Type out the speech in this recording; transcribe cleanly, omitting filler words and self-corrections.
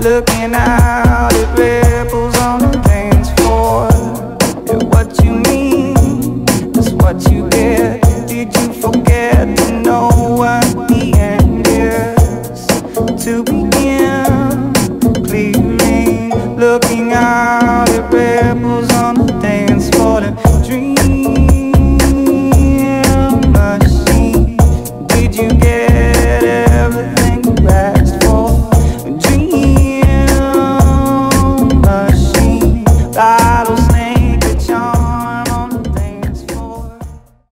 looking out at ripples on the dance floor. And what you mean is what you get. Did you forget to know what the end is? To begin clearing, looking out at ripples on the dance floor. The dream machine. Did you get